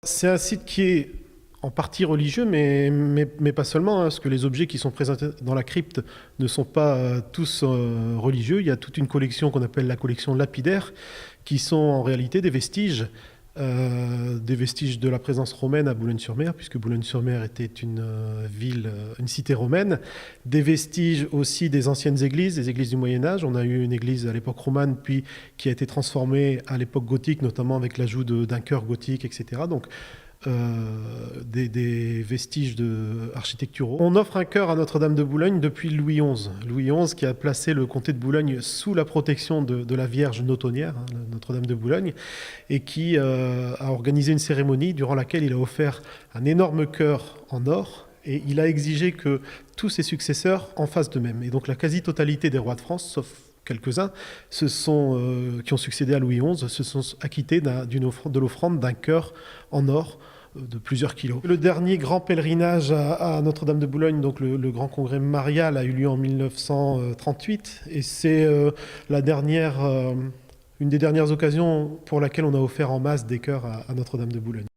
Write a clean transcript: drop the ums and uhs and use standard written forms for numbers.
C'est un site qui est en partie religieux, mais pas seulement, hein, parce que les objets qui sont présentés dans la crypte ne sont pas tous religieux. Il y a toute une collection qu'on appelle la collection lapidaire, qui sont en réalité des vestiges de la présence romaine à Boulogne-sur-Mer, puisque Boulogne-sur-Mer était une ville, une cité romaine, des vestiges aussi des anciennes églises, des églises du Moyen-Âge. On a eu une église à l'époque romane, puis qui a été transformée à l'époque gothique, notamment avec l'ajout d'un chœur gothique, etc. Donc, des vestiges architecturaux. On offre un chœur à Notre-Dame de Boulogne depuis Louis XI. Louis XI qui a placé le comté de Boulogne sous la protection de la Vierge notonnière, hein, Notre-Dame de Boulogne, et qui a organisé une cérémonie durant laquelle il a offert un énorme chœur en or, et il a exigé que tous ses successeurs en fassent de même. Et donc la quasi-totalité des rois de France, sauf quelques-uns, qui ont succédé à Louis XI, se sont acquittés de l'offrande d'un chœur en or de plusieurs kilos. Le dernier grand pèlerinage à Notre-Dame de Boulogne, donc le grand congrès marial, a eu lieu en 1938, et c'est une des dernières occasions pour laquelle on a offert en masse des chœurs à Notre-Dame de Boulogne.